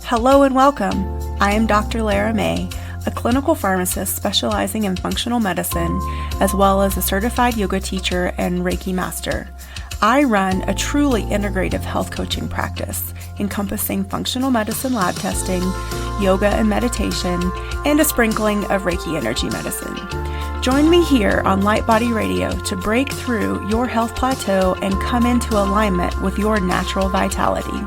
Hello and welcome. I am Dr. Lara May, a clinical pharmacist specializing in functional medicine, as well as a certified yoga teacher and Reiki master. I run a truly integrative health coaching practice encompassing functional medicine lab testing, yoga and meditation, and a sprinkling of Reiki energy medicine. Join me here on Light Body Radio to break through your health plateau and come into alignment with your natural vitality.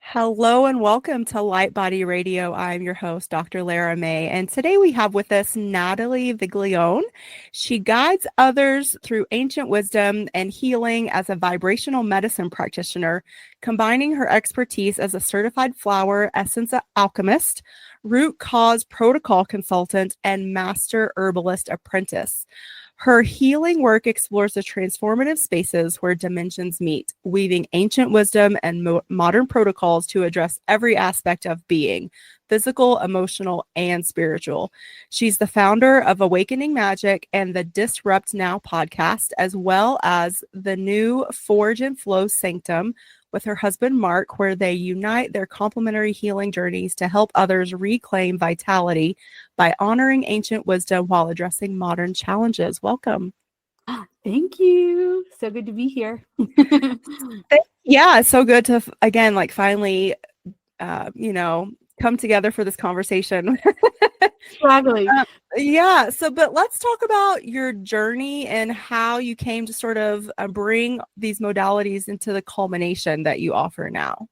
Hello and welcome to Light Body Radio. I'm your host, Dr. Lara May, and today we have with us Natalie Viglione. She guides others through ancient wisdom and healing as a vibrational medicine practitioner, combining her expertise as a certified flower essence alchemist, root cause protocol consultant, and master herbalist apprentice. Her healing work explores the transformative spaces where dimensions meet, weaving ancient wisdom and modern protocols to address every aspect of being, physical, emotional, and spiritual. She's the founder of Awakening Magic and the Disrupt Now podcast, as well as the new Forge and Flow Sanctum with her husband, Mark, where they unite their complementary healing journeys to help others reclaim vitality by honoring ancient wisdom while addressing modern challenges. Welcome. Thank you. So good to be here. Yeah, it's so good to, again, finally, come together for this conversation. Exactly. Yeah. But let's talk about your journey and how you came to sort of bring these modalities into the culmination that you offer now.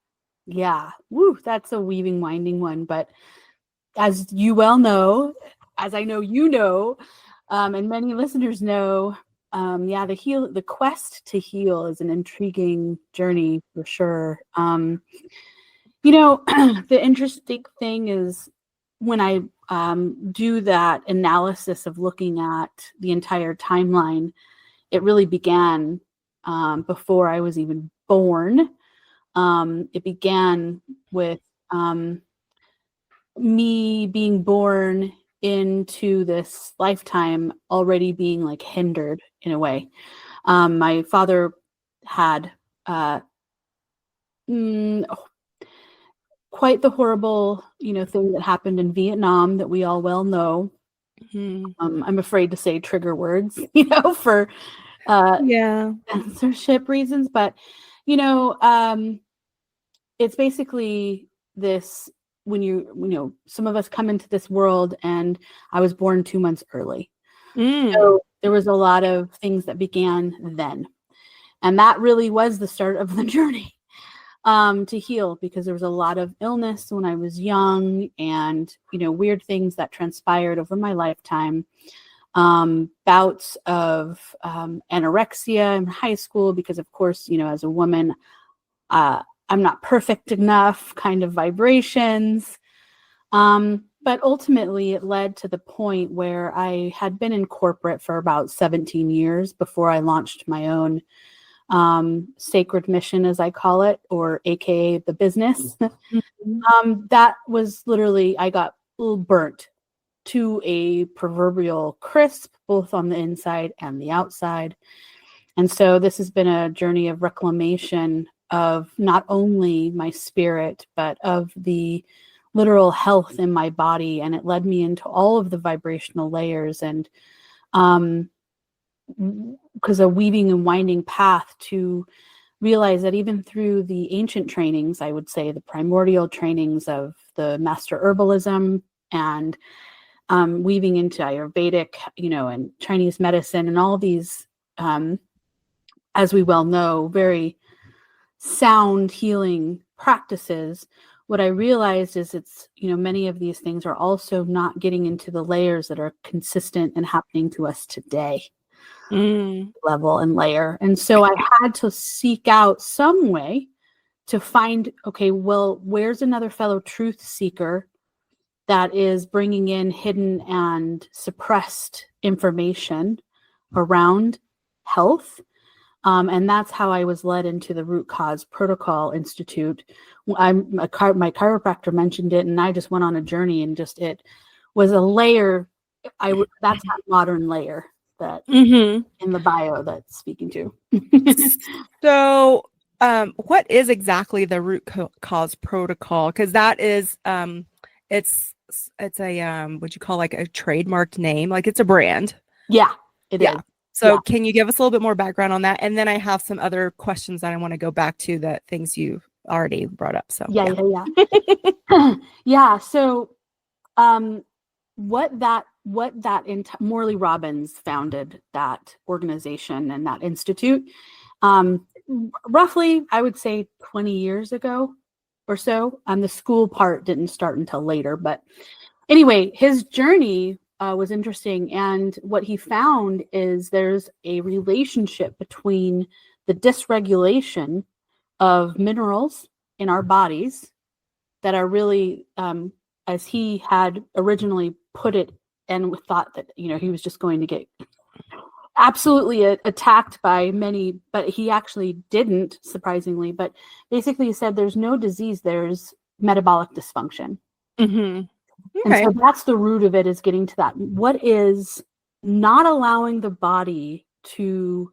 Yeah. Woo, that's a weaving, winding one. But as you well know, as I know you know, and many listeners know, the quest to heal is an intriguing journey for sure. The interesting thing is when I do that analysis of looking at the entire timeline, it really began before I was even born. It began with me being born into this lifetime already being hindered in a way. My father had quite the horrible, thing that happened in Vietnam that we all well know. Mm-hmm. I'm afraid to say trigger words, for censorship reasons, but it's basically this when some of us come into this world, and I was born 2 months early. So there was a lot of things that began then, and that really was the start of the journey to heal, because there was a lot of illness when I was young, and weird things that transpired over my lifetime. Bouts of anorexia in high school, because of course, as a woman, I'm not perfect enough kind of vibrations. But ultimately it led to the point where I had been in corporate for about 17 years before I launched my own sacred mission, as I call it, or AKA the business. That was literally, I got a little burnt to a proverbial crisp, both on the inside and the outside. And so this has been a journey of reclamation of not only my spirit, but of the literal health in my body. And it led me into all of the vibrational layers, and because a weaving and winding path to realize that even through the ancient trainings, I would say the primordial trainings of the master herbalism, and weaving into Ayurvedic, and Chinese medicine, and all these, as we well know, very sound healing practices, what I realized is it's, many of these things are also not getting into the layers that are consistent and happening to us today. Level and layer. And so I had to seek out some way to find, okay, well, where's another fellow truth seeker that is bringing in hidden and suppressed information around health, And that's how I was led into the Root Cause Protocol Institute. My chiropractor mentioned it, and I just went on a journey, and just it was a layer. That's that modern layer that in the bio that's speaking to. So, what is exactly the root cause protocol? Because that is, it's a what you call like a trademarked name, like it's a brand. Yeah, it is. So, can you give us a little bit more background on that? And then I have some other questions that I want to go back to, that things you already brought up. So, yeah. So, Morley Robbins founded that organization and that institute. Roughly, I would say 20 years ago or so. The school part didn't start until later, but anyway, his journey was interesting. And what he found is there's a relationship between the dysregulation of minerals in our bodies that are really, as he had originally put it, and thought that, he was just going to get absolutely attacked by many, but he actually didn't, surprisingly. But basically he said there's no disease, there's metabolic dysfunction. Okay. And so that's the root of it, is getting to that. What is not allowing the body to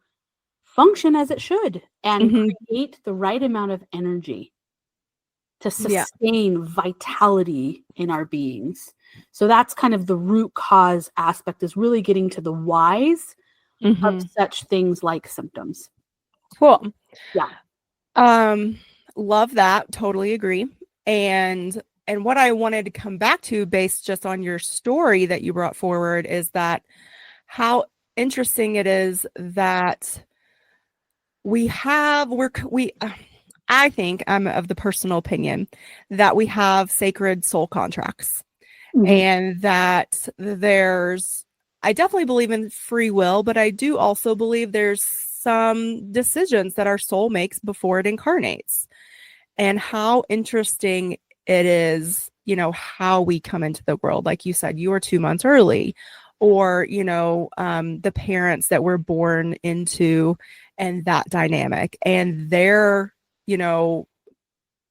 function as it should and create the right amount of energy to sustain vitality in our beings. So that's kind of the root cause aspect, is really getting to the whys of such things like symptoms. Cool. Yeah. Love that. Totally agree. And what I wanted to come back to, based just on your story that you brought forward, is that how interesting it is that I think, I'm of the personal opinion that we have sacred soul contracts, and that I definitely believe in free will, but I do also believe there's some decisions that our soul makes before it incarnates, and how interesting it is, how we come into the world. Like you said, you were 2 months early, or, the parents that we're born into, and that dynamic, and their,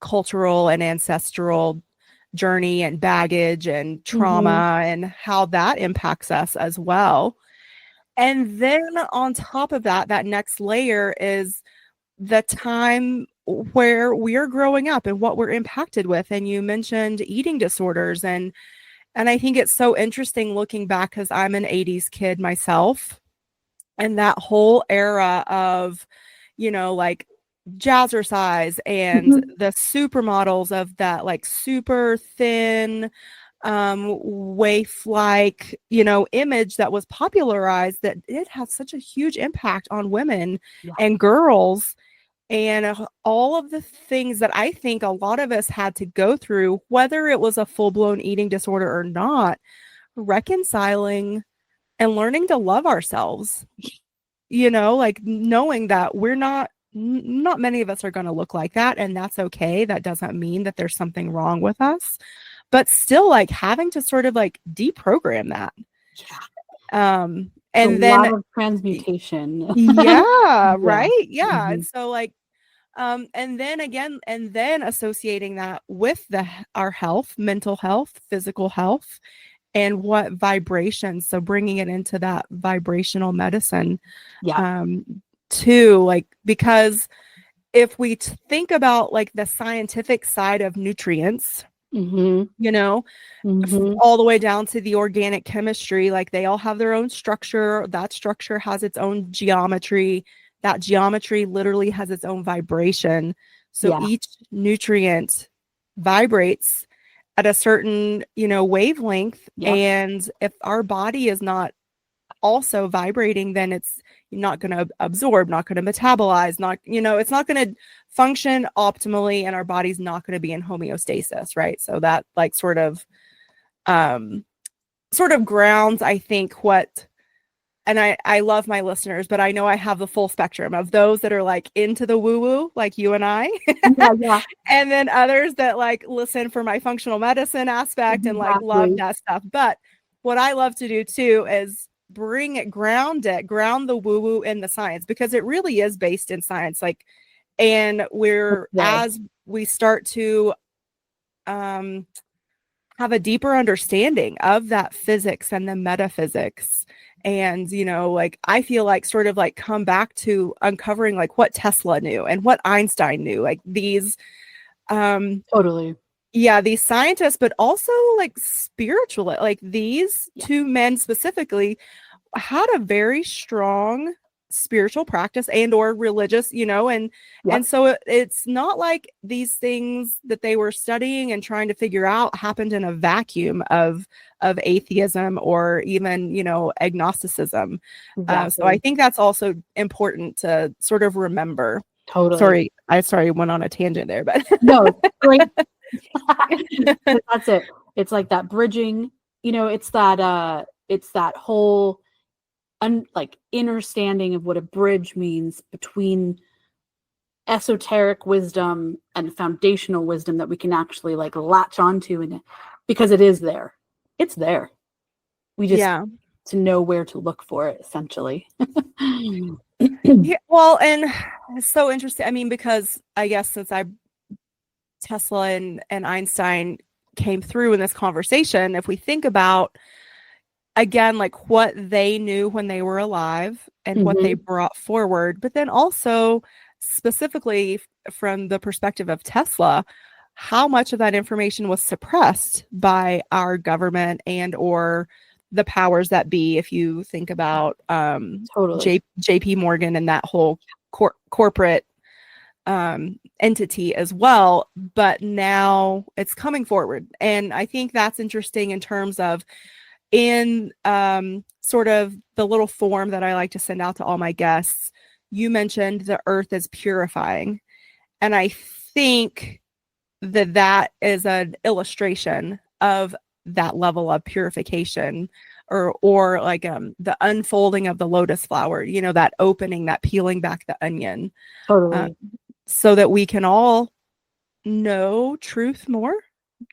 cultural and ancestral journey and baggage and trauma, and how that impacts us as well. And then on top of that, that next layer is the time where we are growing up and what we're impacted with. And you mentioned eating disorders, and I think it's so interesting looking back, because I'm an 80s kid myself, and that whole era of, like jazzercise and the supermodels of that, like super thin, waif like, image that was popularized, that it had such a huge impact on women and girls, and all of the things that I think a lot of us had to go through, whether it was a full-blown eating disorder or not, reconciling and learning to love ourselves, like knowing that we're not many of us are going to look like that, and that's okay. That doesn't mean that there's something wrong with us, but still, like, having to sort of like deprogram that. And then lot of transmutation. Right. And so, like, and then associating that with our health, mental health, physical health, and what vibrations. So bringing it into that vibrational medicine, too, like, because if we think about like the scientific side of nutrients, all the way down to the organic chemistry, like they all have their own structure. That structure has its own geometry. That geometry literally has its own vibration. So each nutrient vibrates at a certain, wavelength. And if our body is not also vibrating, then it's not going to absorb, not going to metabolize, it's not going to function optimally, and our body's not going to be in homeostasis, right? So that, like, sort of grounds, I think, what, and I love my listeners, but I know I have the full spectrum of those that are like into the woo-woo, like you and I, and then others that like listen for my functional medicine aspect and like love that stuff. But what I love to do too is bring it, ground the woo-woo in the science, because it really is based in science. Like, and as we start to have a deeper understanding of that physics and the metaphysics, and like, I feel like sort of like come back to uncovering like what Tesla knew and what Einstein knew, like these totally, yeah, these scientists, but also like spiritual, like these two men specifically had a very strong spiritual practice and or religious, and so it's not like these things that they were studying and trying to figure out happened in a vacuum of atheism or even agnosticism. So I think that's also important to sort of remember. Totally. Sorry, went on a tangent there, but no, great. That's it. It's like that bridging, it's that whole like understanding of what a bridge means between esoteric wisdom and foundational wisdom that we can actually like latch onto, and because it is there. It's there. We just to know where to look for it, essentially. Yeah, well, and it's so interesting. I mean, because I guess since Tesla and Einstein came through in this conversation, if we think about, again, like what they knew when they were alive and what they brought forward, but then also specifically from the perspective of Tesla, how much of that information was suppressed by our government and or the powers that be. If you think about JP Morgan and that whole corporate entity as well, but now it's coming forward. And I think that's interesting in terms of in sort of the little form that I like to send out to all my guests. You mentioned the earth is purifying. And I think that is an illustration of that level of purification, or like the unfolding of the lotus flower, that opening, that peeling back the onion, so that we can all know truth more.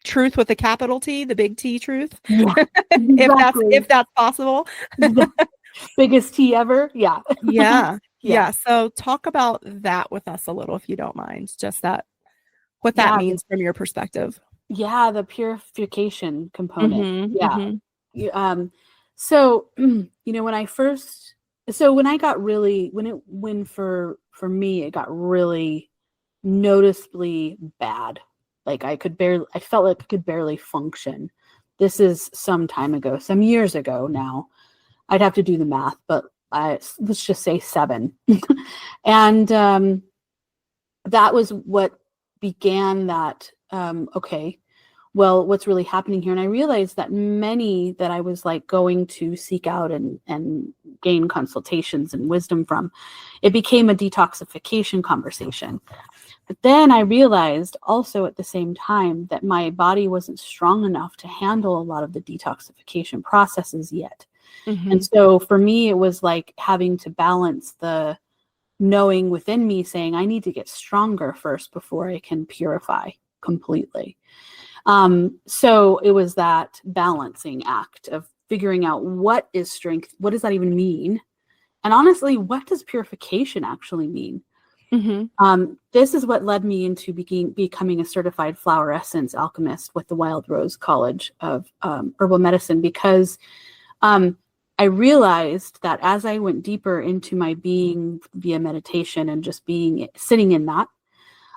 Truth with a capital T, the big T truth. Yeah, exactly. if that's possible. Biggest T ever. Yeah. Yeah. So talk about that with us a little, if you don't mind, just what that means from your perspective. Yeah, the purification component. So for me it got really noticeably bad. Like I felt like I could barely function. This is some time ago, some years ago now. I'd have to do the math, but let's just say 7. And that was what began that, okay, well, what's really happening here? And I realized that many that I was like going to seek out and gain consultations and wisdom from, it became a detoxification conversation. But then I realized also at the same time that my body wasn't strong enough to handle a lot of the detoxification processes yet. And so for me, it was like having to balance the knowing within me saying, I need to get stronger first before I can purify completely. So it was that balancing act of figuring out what is strength, what does that even mean? And honestly, what does purification actually mean? This is what led me into becoming a certified flower essence alchemist with the Wild Rose College of Herbal Medicine, because I realized that as I went deeper into my being via meditation and just sitting in that,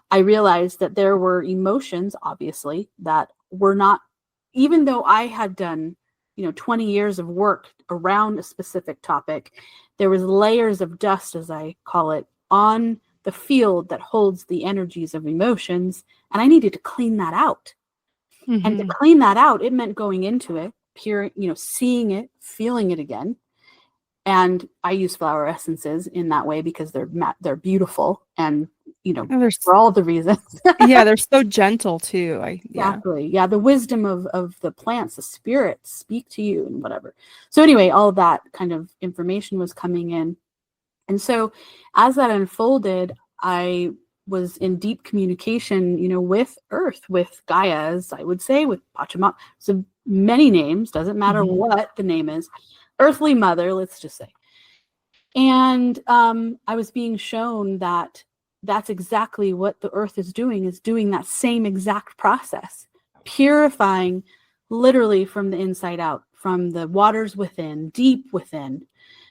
I realized that there were emotions, obviously, that were not, even though I had done, 20 years of work around a specific topic, there was layers of dust, as I call it, on the field that holds the energies of emotions. And I needed to clean that out. And to clean that out, it meant going into it, seeing it, feeling it again. And I use flower essences in that way because they're beautiful and, for all the reasons. Yeah, they're so gentle too. Exactly. Yeah, the wisdom of the plants, the spirits speak to you and whatever. So anyway, all that kind of information was coming in. And so as that unfolded, I was in deep communication, with Earth, with Gaia, as I would say, with Pachamama. So many names, doesn't matter what the name is. earthly mother, let's just say. And I was being shown that that's exactly what the earth is doing that same exact process, purifying literally from the inside out, from the waters within, deep within,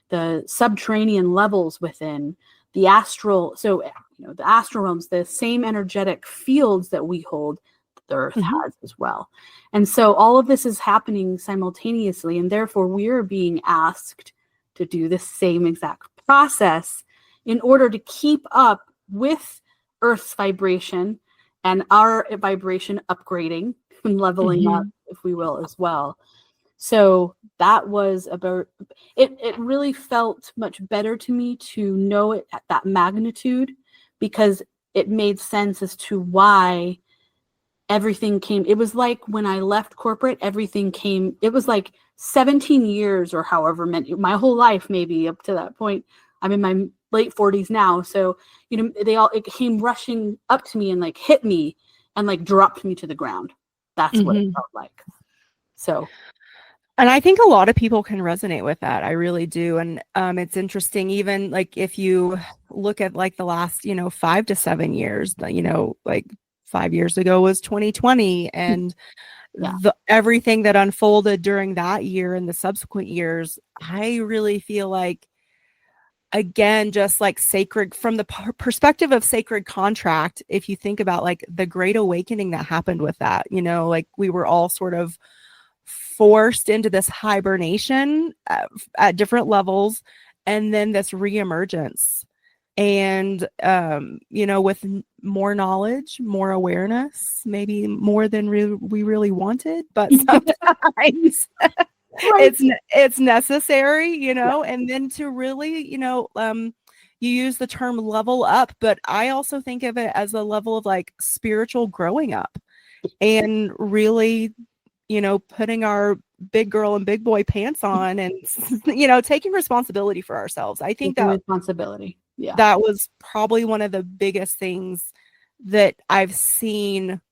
the subterranean levels within, the astral. So, the astral realms, the same energetic fields that we hold, the earth has as well. And so all of this is happening simultaneously, and therefore we are being asked to do the same exact process in order to keep up with Earth's vibration and our vibration upgrading and leveling up, if we will, as well. So that was about it. It really felt much better to me to know it at that magnitude, because it made sense as to why everything came. It was like when I left corporate, everything came. It was like 17 years or however many, my whole life, maybe up to that point. I'm in my late 40s now. So, it came rushing up to me and like hit me and like dropped me to the ground. That's what it felt like. So. And I think a lot of people can resonate with that. I really do. And it's interesting, even like if you look at like the last, 5 to 7 years, like 5 years ago was 2020, and everything that unfolded during that year and the subsequent years, I really feel like, again, just like sacred, from the perspective of sacred contract, if you think about like the great awakening that happened with that, like we were all sort of forced into this hibernation at different levels, and then this reemergence, and with more knowledge, more awareness, maybe more than we really wanted, but sometimes it's necessary, and then to really, you use the term level up, but I also think of it as a level of like spiritual growing up, and really, putting our big girl and big boy pants on, and, taking responsibility for ourselves. I think that responsibility. Yeah. That was probably one of the biggest things that I've seen.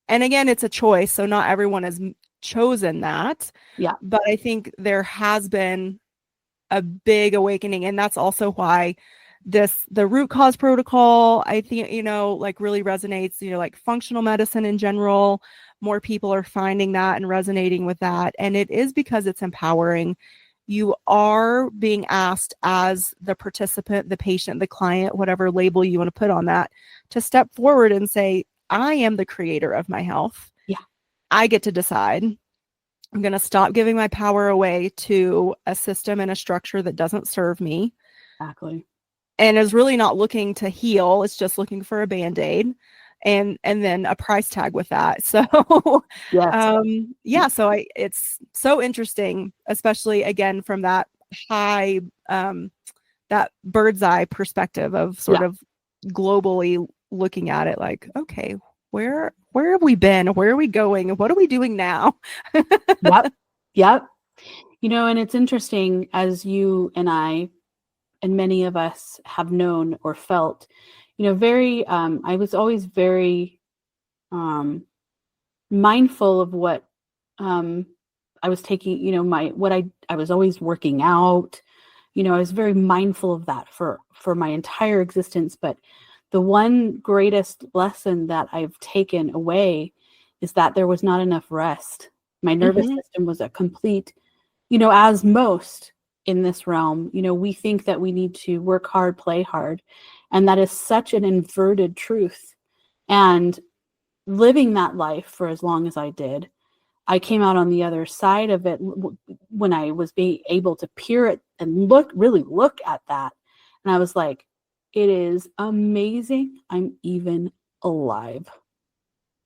And again, it's a choice, so not everyone has chosen that. Yeah. But I think there has been a big awakening, and that's also why the root cause protocol, I think, like really resonates, like functional medicine in general. More people are finding that and resonating with that. And it is because it's empowering. You are being asked as the participant, the patient, the client, whatever label you want to put on that, to step forward and say, I am the creator of my health. Yeah. I get to decide. I'm going to stop giving my power away to a system and a structure that doesn't serve me. Exactly. And is really not looking to heal. It's just looking for a Band-Aid and then a price tag with that. So, yes. So it's so interesting, especially again, from that high, that bird's eye perspective of sort of globally looking at it like, okay, where have we been? Where are we going? What are we doing now? Yep. And it's interesting, as you and I and many of us have known or felt, very, I was always very mindful of what I was taking, I was always working out, I was very mindful of that for my entire existence. But the one greatest lesson that I've taken away is that there was not enough rest. My nervous system was a complete, as most in this realm, we think that we need to work hard, play hard. And that is such an inverted truth. And living that life for as long as I did, I came out on the other side of it when I was being able to peer it and really look at that. And I was like, it is amazing. I'm even alive.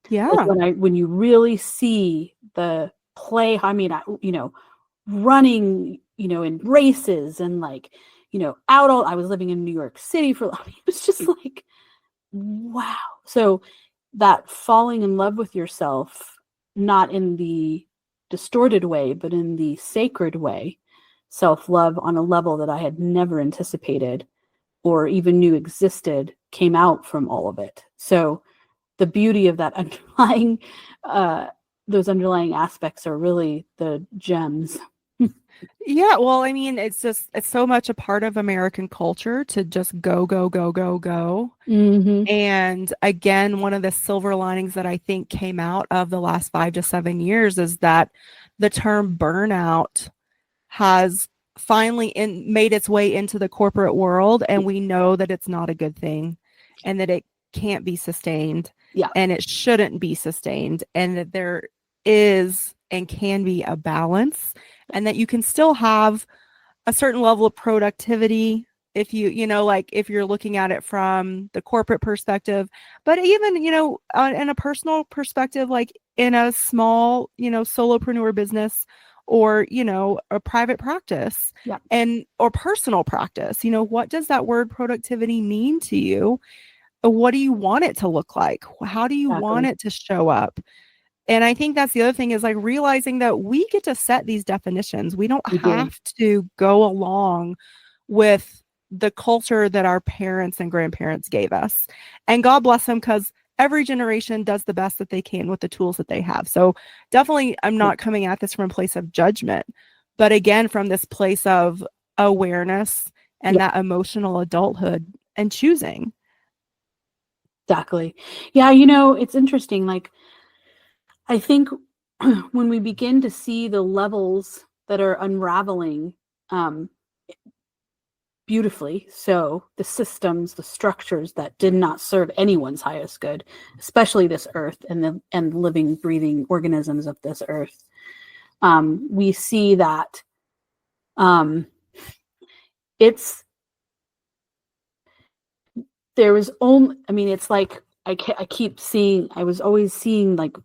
Yeah. Like when you really see the play, running, in races and like, I was living in New York City it was just like, wow. So that falling in love with yourself, not in the distorted way, but in the sacred way, self-love on a level that I had never anticipated or even knew existed, came out from all of it. So the beauty of that underlying, those underlying aspects are really the gems. Yeah, well, I mean, it's so much a part of American culture to just go, go, go, go, go. Mm-hmm. And again, one of the silver linings that I think came out of the last 5 to 7 years is that the term burnout has finally made its way into the corporate world, and we know that it's not a good thing and that it can't be sustained Yeah, and it shouldn't be sustained, and that there is and can be a balance, and that you can still have a certain level of productivity if like if you're looking at it from the corporate perspective, but even in a personal perspective, like in a small solopreneur business, or a private practice, yeah, and or personal practice, what does that word productivity mean to you? What do you want it to look like? How do you want exactly. it to show up? And I think that's the other thing, is like realizing that we get to set these definitions. We don't We do. have to go along with the culture that our parents and grandparents gave us. And God bless them, because every generation does the best that they can with the tools that they have. So definitely, I'm not coming at this from a place of judgment, but again, from this place of awareness and Yeah, that emotional adulthood and choosing. exactly. Yeah, it's interesting. Like, I think when we begin to see the levels that are unraveling, um, beautifully, so the systems, the structures that did not serve anyone's highest good, especially this earth and the living, breathing organisms of this earth, we see that um, it's there was only. I mean, it's like I keep seeing. I was always seeing like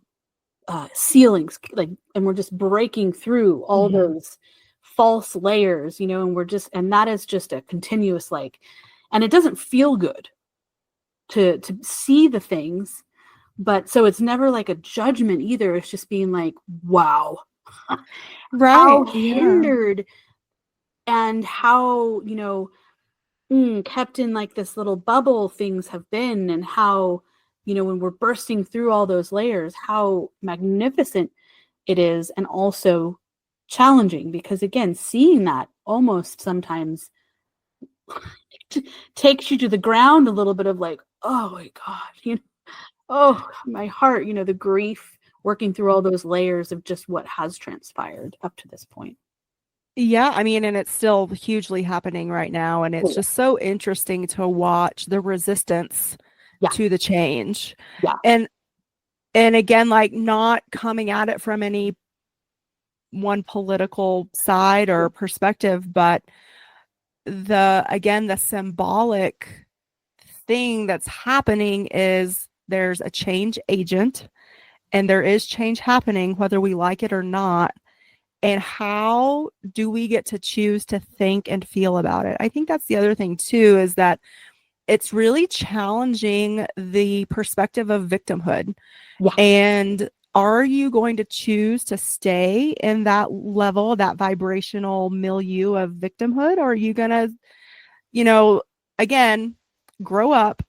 ceilings, like, and we're just breaking through all Mhm. those false layers, and that is just a continuous, like, and it doesn't feel good to see the things, but so it's never like a judgment either. It's just being like, wow, how Right. Yeah. hindered, and how, kept in like this little bubble things have been, and how, when we're bursting through all those layers, how magnificent it is, and also challenging, because again, seeing that almost sometimes takes you to the ground a little bit, of like, oh my god, oh my heart, the grief, working through all those layers of just what has transpired up to this point. Yeah, I mean, and it's still hugely happening right now. And it's Oh, just so interesting to watch the resistance yeah, to the change. yeah, And again, like, not coming at it from any one political side yeah, or perspective, but the symbolic thing that's happening is there's a change agent, and there is change happening whether we like it or not. And how do we get to choose to think and feel about it? I think that's the other thing too, is that it's really challenging the perspective of victimhood. yeah, And are you going to choose to stay in that level, that vibrational milieu of victimhood? Or are you going to, you know, again, grow up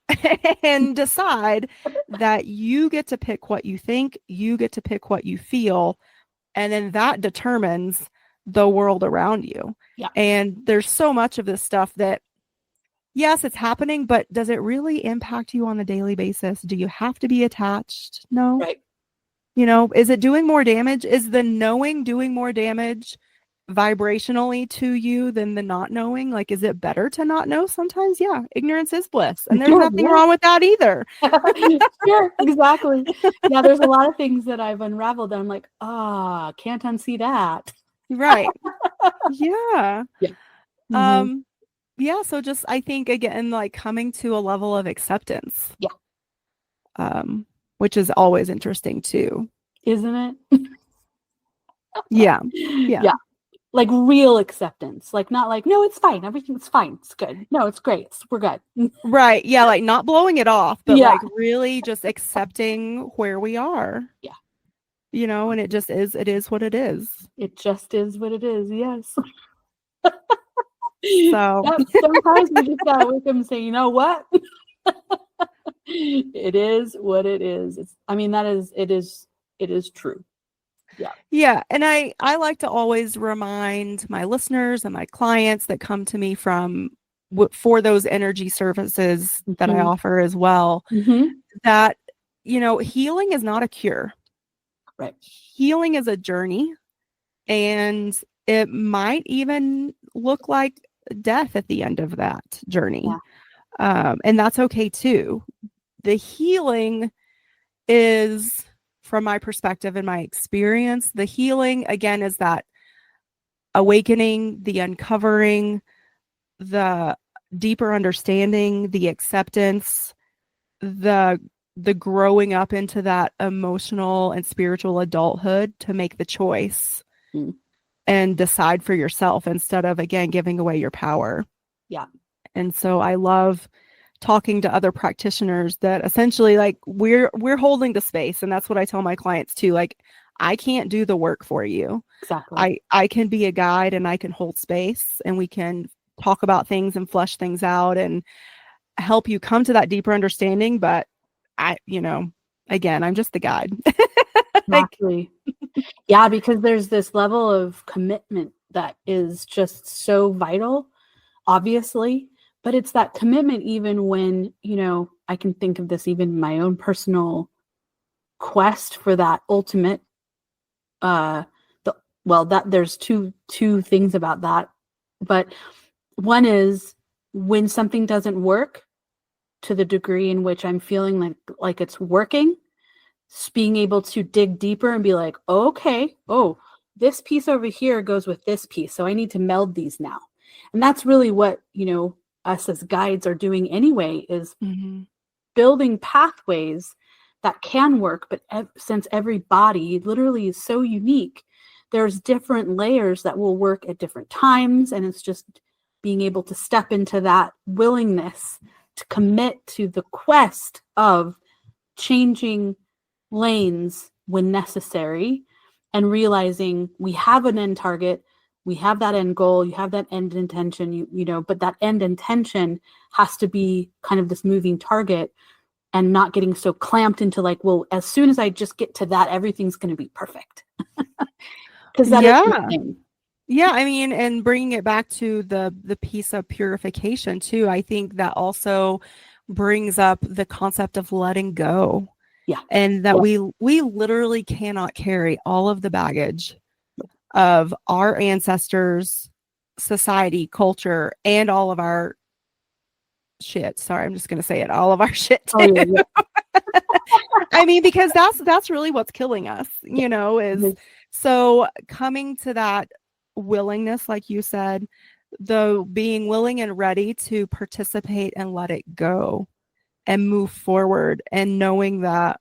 and decide that you get to pick what you think, you get to pick what you feel, and then that determines the world around you. yeah, And there's so much of this stuff that, yes, it's happening, but does it really impact you on a daily basis? Do you have to be attached? No. right. Is it doing more damage? Is the knowing doing more damage vibrationally to you than the not knowing? Like, is it better to not know sometimes? Yeah, ignorance is bliss, and there's Sure, nothing wrong with that either. yeah. Sure, exactly. Yeah, there's a lot of things that I've unraveled that I'm like, can't unsee that. Right. Yeah. Yeah. Hmm. Um, yeah, so just I think again, like coming to a level of acceptance, Yeah. um, which is always interesting too. Isn't it? Yeah. Yeah. Yeah. Like real acceptance. Like, not like, no, it's fine. Everything's fine. It's good. No, it's great. We're good. Right. Yeah, like not blowing it off, but Yeah. like really just accepting where we are, Yeah. and it is what it is. It just is what it is. Yes. So, Yep. Sometimes we just gotta wake up and say, you know what? It is what it is. It is true. Yeah. Yeah. And I like to always remind my listeners and my clients that come to me for those energy services that I offer as well, that, healing is not a cure. Right. Healing is a journey, and it might even look like death at the end of that journey. And that's okay too. The healing is, from my perspective and my experience, the healing again is that awakening, the uncovering, the deeper understanding, the acceptance, the growing up into that emotional and spiritual adulthood to make the choice and decide for yourself instead of, again, giving away your power. Yeah. And so I love talking to other practitioners that essentially, like, we're holding the space. And that's what I tell my clients too. Like, I can't do the work for you. Exactly. I can be a guide, and I can hold space, and we can talk about things and flesh things out and help you come to that deeper understanding. But again, I'm just the guide. Exactly. Yeah, because there's this level of commitment that is just so vital, obviously, but it's that commitment even when, I can think of this even in my own personal quest for that ultimate, that there's two things about that. But one is when something doesn't work to the degree in which I'm feeling like it's working, being able to dig deeper and be like, okay, this piece over here goes with this piece, so I need to meld these now. And that's really what, us as guides are doing anyway, is building pathways that can work. But since every body literally is so unique, there's different layers that will work at different times. And it's just being able to step into that willingness to commit to the quest of changing lanes when necessary, and realizing we have an end target, we have that end goal, you have that end intention, but that end intention has to be kind of this moving target, and not getting so clamped into like, well, as soon as I just get to that, everything's going to be perfect. Because that is the thing. Yeah, I mean, and bringing it back to the piece of purification too, I think that also brings up the concept of letting go. Yeah. And that we literally cannot carry all of the baggage of our ancestors, society, culture, and all of our shit. Sorry, I'm just going to say it. All of our shit too. I mean, because that's really what's killing us, is so coming to that willingness, like you said, the being willing and ready to participate and let it go and move forward, and knowing that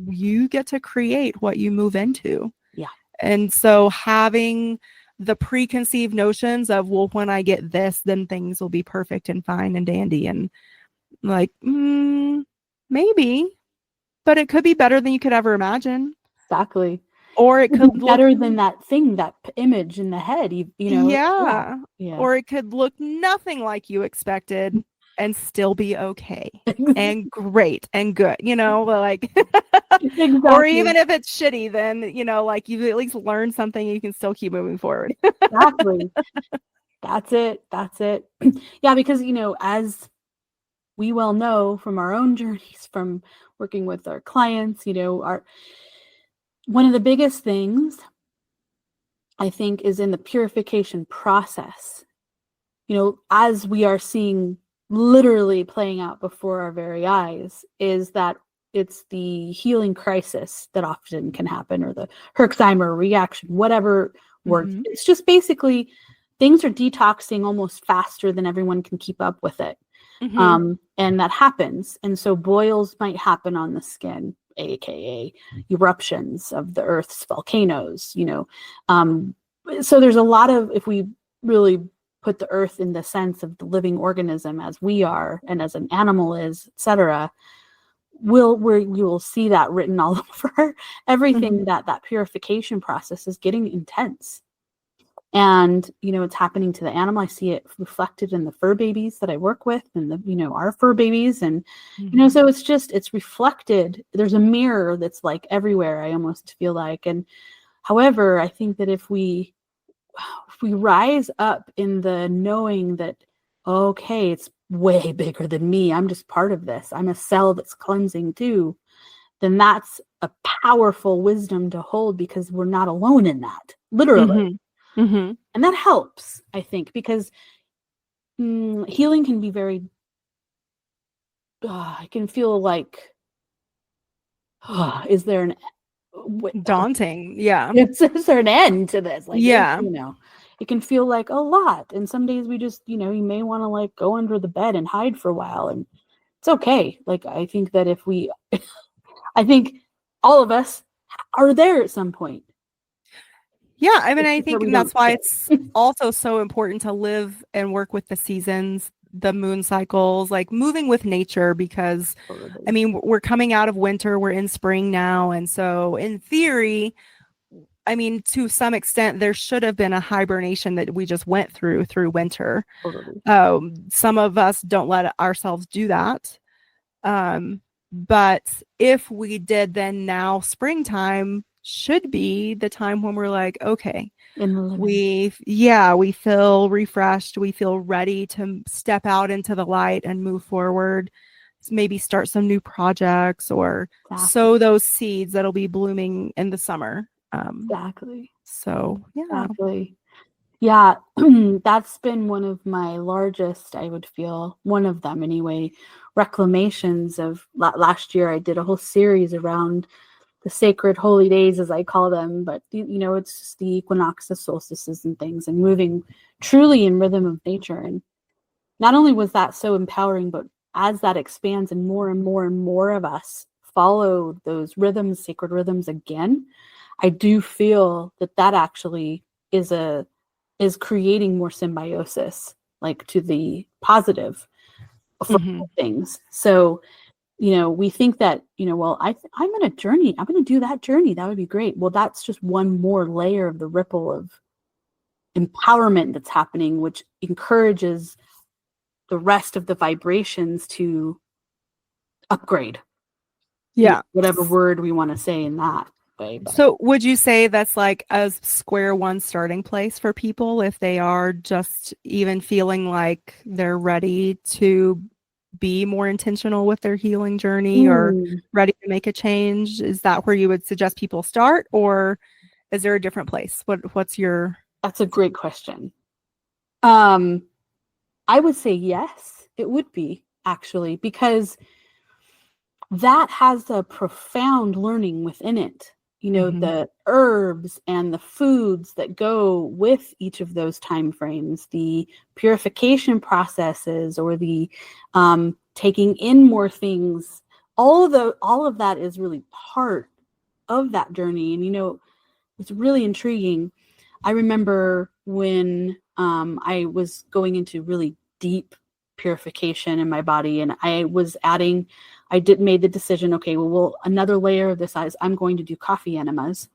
you get to create what you move into. Yeah. And so having the preconceived notions of, well, when I get this, then things will be perfect and fine and dandy. And like, maybe, but it could be better than you could ever imagine. Exactly. Or it could be better than that thing, that image in the head, Yeah. Or it could look nothing like you expected and still be okay and great and good, like, exactly. Or even if it's shitty, then, like, you at least learn something, you can still keep moving forward. Exactly. That's it. Yeah, because, as we well know from our own journeys, from working with our clients, one of the biggest things I think is in the purification process, as we are seeing literally playing out before our very eyes, is that it's the healing crisis that often can happen, or the Herxheimer reaction, whatever word. It's just basically things are detoxing almost faster than everyone can keep up with it. And that happens. And so boils might happen on the skin, aka eruptions of the Earth's volcanoes, so there's a lot of, if we really put the Earth in the sense of the living organism as we are, and as an animal is, etc., you will see that written all over everything. That purification process is getting intense. And, it's happening to the animal. I see it reflected in the fur babies that I work with, and our fur babies. And, so it's reflected. There's a mirror that's like everywhere, I almost feel like. And However, I think that if we rise up in the knowing that, okay, it's way bigger than me, I'm just part of this, I'm a cell that's cleansing too, then that's a powerful wisdom to hold, because we're not alone in that, literally. Mm-hmm. And that helps, I think, because healing can be very, it can feel like, is there an Daunting. Yeah. is there an end to this? Like, Yeah. it can feel like a lot. And some days we just, you may want to like go under the bed and hide for a while, and it's okay. Like, I think that I think all of us are there at some point. Yeah. I mean, I It's that think we that's don't why sit. it's also so important to live and work with the seasons, the moon cycles, like moving with nature, because I mean, we're coming out of winter, we're in spring now. And so in theory, I mean, to some extent, there should have been a hibernation that we just went through winter. Totally. Some of us don't let ourselves do that. But if we did, then now springtime should be the time when we're like, okay, we feel refreshed, we feel ready to step out into the light and move forward, maybe start some new projects or sow those seeds that'll be blooming in the summer. Exactly. So yeah. Exactly. Yeah, that's been one of my largest, I would feel, one of them anyway, reclamations of last year. I did a whole series around the sacred holy days, as I call them, but it's just the equinoxes, solstices, and things, and moving truly in rhythm of nature. And not only was that so empowering, but as that expands and more and more and more of us follow those rhythms, sacred rhythms again, I do feel that actually is creating more symbiosis, like to the positive for things. So, we think that, well, I'm on a journey, I'm going to do that journey, that would be great. Well, that's just one more layer of the ripple of empowerment that's happening, which encourages the rest of the vibrations to upgrade. Yeah. Whatever word we want to say in that way. But. So would you say that's like a square one starting place for people if they are just even feeling like they're ready to be more intentional with their healing journey or ready to make a change? Is that where you would suggest people start, or is there a different place? What's your... That's a great question. I would say yes, it would be, actually, because that has a profound learning within it. The herbs and the foods that go with each of those time frames, the purification processes, or the taking in more things, all of that is really part of that journey. And it's really intriguing. I remember when I was going into really deep purification in my body, and I made the decision, okay, well, another layer of this is I'm going to do coffee enemas.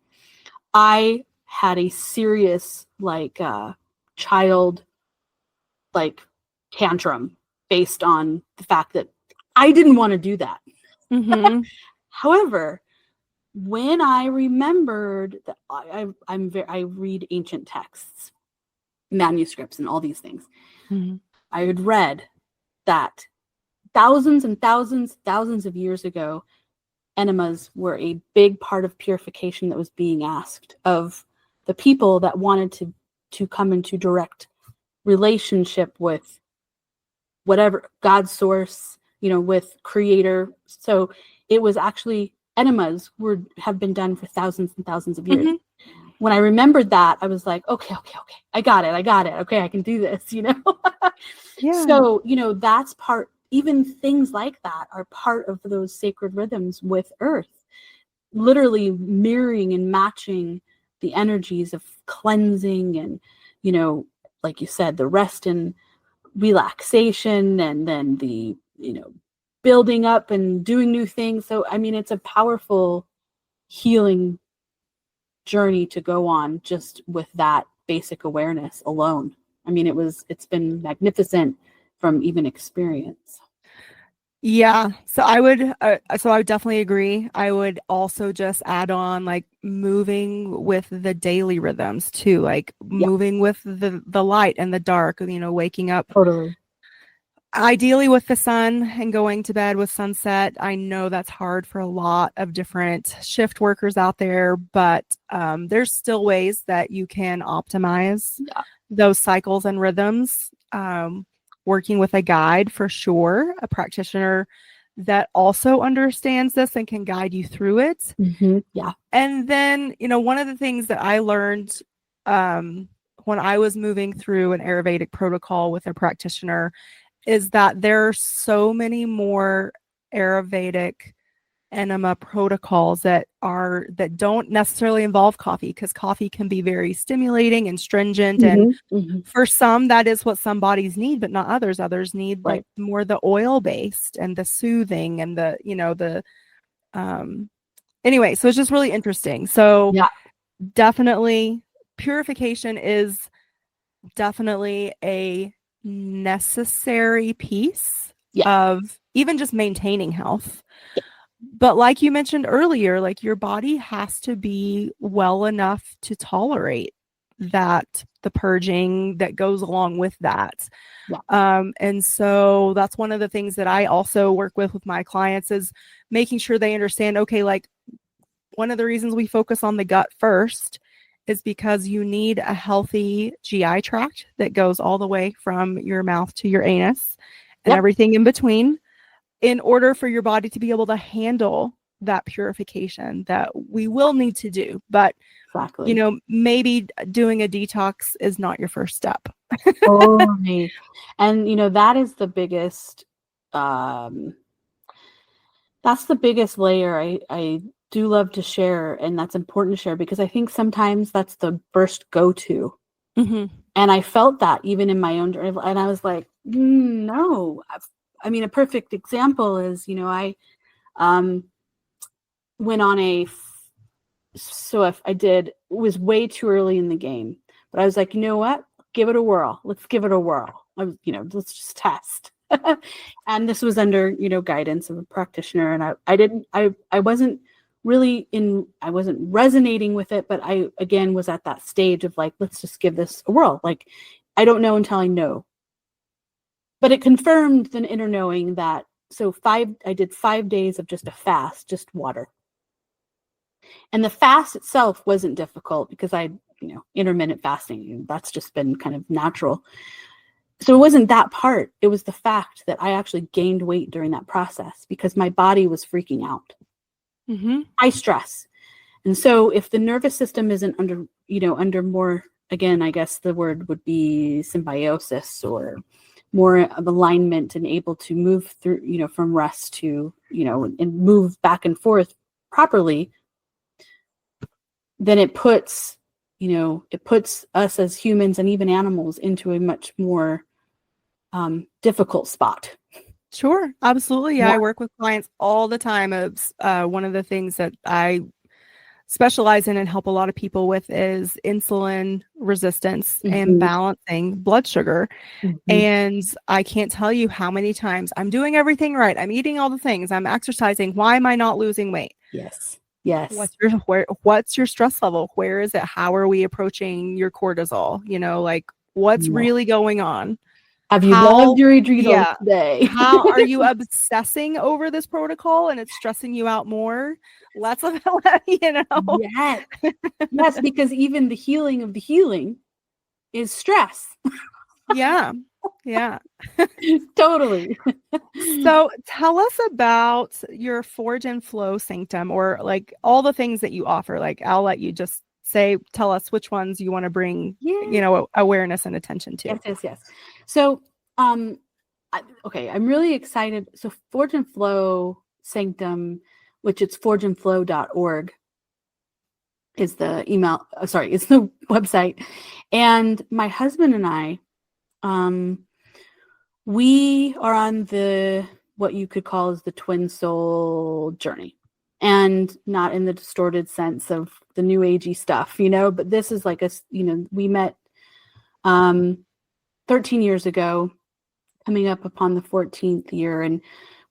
I had a serious child tantrum based on the fact that I didn't want to do that. However, when I remembered that I read ancient texts, manuscripts, and all these things, I had read that thousands and thousands of years ago, enemas were a big part of purification that was being asked of the people that wanted to come into direct relationship with whatever God's source, with creator. So it was actually, enemas have been done for thousands and thousands of years. When I remembered that, I was like, okay, I got it. Okay, I can do this, Yeah. So, that's part, even things like that are part of those sacred rhythms with Earth, literally mirroring and matching the energies of cleansing and, like you said, the rest and relaxation, and then the, building up and doing new things. So, I mean, it's a powerful healing journey to go on just with that basic awareness alone. I mean, it's been magnificent from even experience. Yeah. So I would definitely agree. I would also just add on like moving with the daily rhythms too, like Yeah, moving with the light and the dark, waking up totally. ideally with the sun and going to bed with sunset. I know that's hard for a lot of different shift workers out there, but there's still ways that you can optimize Yeah. those cycles and rhythms. Working with a guide for sure, a practitioner that also understands this and can guide you through it. Yeah. And then, one of the things that I learned when I was moving through an Ayurvedic protocol with a practitioner is that there are so many more Ayurvedic enema protocols that don't necessarily involve coffee, because coffee can be very stimulating and stringent, and for some that is what some bodies need, but not others. Others need like Right. more the oil based and the soothing and the anyway, so it's just really interesting. So Yeah. definitely purification is definitely a necessary piece Yeah. of even just maintaining health. But like you mentioned earlier, like your body has to be well enough to tolerate the purging that goes along with that. Yeah. And so that's one of the things that I also work with my clients is making sure they understand, okay, like one of the reasons we focus on the gut first is because you need a healthy GI tract that goes all the way from your mouth to your anus and Yep. everything in between in order for your body to be able to handle that purification that we will need to do. But, Exactly. Maybe doing a detox is not your first step. Totally. And that is the biggest that's the biggest layer I do love to share, and that's important to share because I think sometimes that's the first go-to. Mm-hmm. And I felt that even in my own journey, and I was like, no. I mean, a perfect example is, I went on if I did, it was way too early in the game, but I was like, you know what? Give it a whirl. Let's give it a whirl. Let's just test. And this was under, guidance of a practitioner. And I wasn't I wasn't resonating with it, but I, again, was at that stage of like, let's just give this a whirl. Like, I don't know until I know. But it confirmed the inner knowing that, I did 5 days of just a fast, just water. And the fast itself wasn't difficult because intermittent fasting, that's just been kind of natural. So it wasn't that part. It was the fact that I actually gained weight during that process because my body was freaking out. Mm-hmm. High stress. And so if the nervous system isn't under more, again, I guess the word would be symbiosis or more of alignment and able to move through, from rest to, and move back and forth properly, then it puts us as humans and even animals into a much more difficult spot. Sure, absolutely. Yeah, Yeah. I work with clients all the time. It's one of the things that I specialize in and help a lot of people with is insulin resistance and balancing blood sugar. And I can't tell you how many times I'm doing everything right. I'm eating all the things. I'm exercising. Why am I not losing weight? Yes. What's your stress level? Where is it? How are we approaching your cortisol? Like what's Yeah. really going on? Have you loved your adrenals today? How are you obsessing over this protocol and it's stressing you out more? Let's Yes. Yes, because even the healing of the healing is stress. Yeah. Yeah. Totally. So tell us about your Forge and Flow Sanctum, or like all the things that you offer. Like I'll let you just tell us which ones you want to bring, awareness and attention to. Yes. So, okay, I'm really excited. So Forge and Flow Sanctum, which it's forgeandflow.org, is the email. Sorry, it's the website. And my husband and I, we are on what you could call as the twin soul journey, and not in the distorted sense of the new agey stuff, but this is like we met 13 years ago, coming up upon the 14th year, and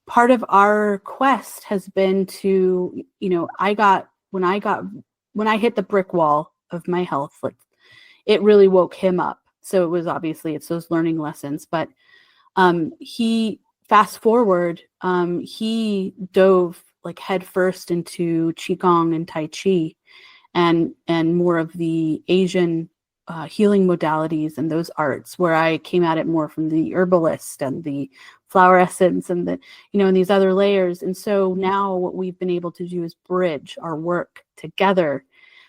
part of our quest has been to, when I hit the brick wall of my health, like it really woke him up. So it was it's those learning lessons, but he fast forward, he dove like head first into Qigong and Tai Chi and more of the Asian healing modalities and those arts, where I came at it more from the herbalist and the flower essence and the, and these other layers. And so now what we've been able to do is bridge our work together.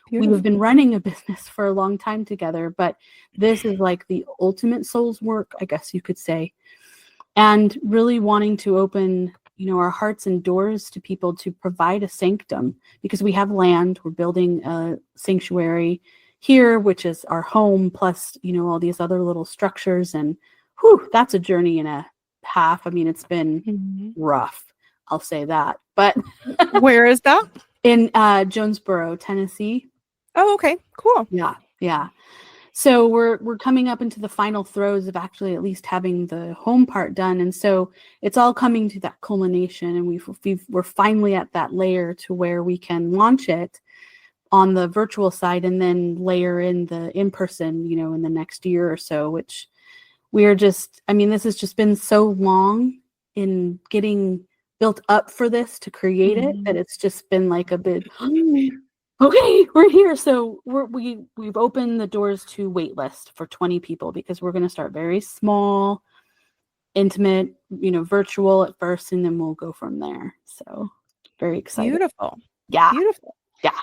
Beautiful. We've been running a business for a long time together, but this is like the ultimate soul's work, I guess you could say. And really wanting to open, our hearts and doors to people to provide a sanctum, because we have land. We're building a sanctuary here, which is our home, plus, all these other little structures. And that's a journey and a half. I mean, it's been rough. I'll say that. But where is that? In Jonesboro, Tennessee. Oh, okay. Cool. Yeah. So we're coming up into the final throes of actually at least having the home part done. And so it's all coming to that culmination. And we're finally at that layer to where we can launch it on the virtual side and then layer in the in-person, in the next year or so, which we are just, this has just been so long in getting built up for this to create it that it's just been like a bit, okay, we're here. So we've opened the doors to waitlist for 20 people, because we're going to start very small, intimate, virtual at first, and then we'll go from there. So very excited. Beautiful. Yeah. Beautiful. Yeah.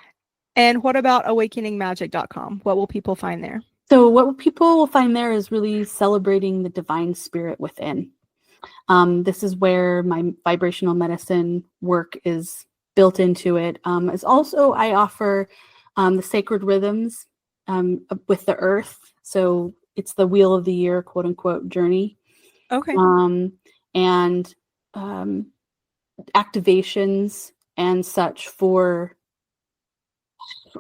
And what about awakeningmagic.com? What will people find there? So what people will find there is really celebrating the divine spirit within. This is where my vibrational medicine work is built into it. As also, I offer the sacred rhythms with the earth. So it's the wheel of the year, quote unquote, journey. Okay. And activations and such for,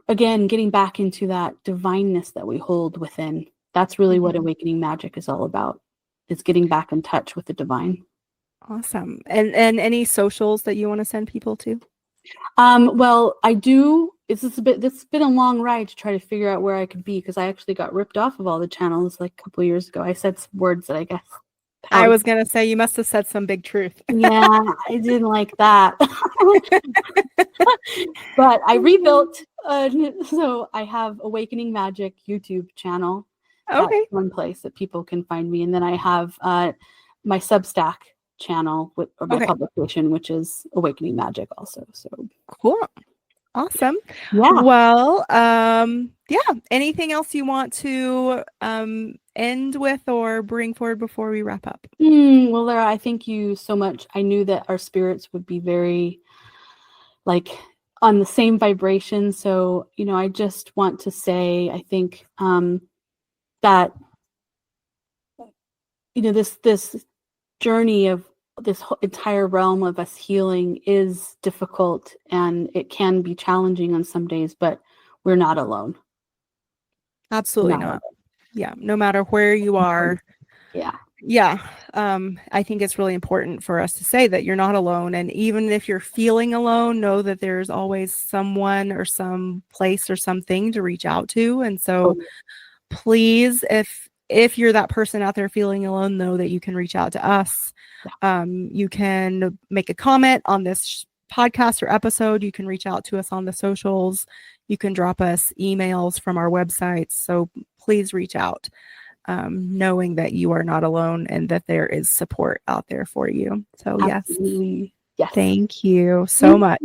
again, getting back into that divineness that we hold within. That's really what Awakening Magic is all about. It's getting back in touch with the divine. Awesome. And any socials that you want to send people to? Well, I do. It's been a long ride to try to figure out where I could be, because I actually got ripped off of all the channels like a couple of years ago. I said some words that I guess. I was going to say, you must have said some big truth. Yeah, I didn't like that. But I rebuilt. So I have Awakening Magic YouTube channel. Okay. That's one place that people can find me. And then I have my Substack channel with my publication, which is Awakening Magic also. So cool. Awesome. Yeah. Well, anything else you want to end with or bring forward before we wrap up? Well, Lara, I thank you so much. I knew that our spirits would be very on the same vibration. So, I just want to say, I think that, this journey of this entire realm of us healing is difficult, and it can be challenging on some days, but we're not alone. Absolutely not. Yeah. No matter where you are. Yeah. I think it's really important for us to say that you're not alone. And even if you're feeling alone, know that there's always someone or some place or something to reach out to. And so please, if you're that person out there feeling alone, know that you can reach out to us. You can make a comment on this podcast or episode. You can reach out to us on the socials. You can drop us emails from our websites. So please reach out, knowing that you are not alone and that there is support out there for you. So Absolutely. Yes. Thank you so much.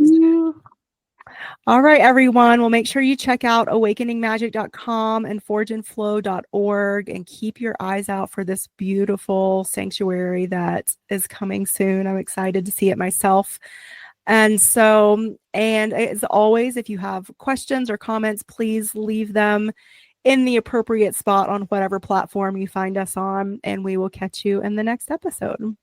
All right, everyone. Well, make sure you check out awakeningmagic.com and forgeandflow.org and keep your eyes out for this beautiful sanctuary that is coming soon. I'm excited to see it myself. And as always, if you have questions or comments, please leave them in the appropriate spot on whatever platform you find us on, and we will catch you in the next episode.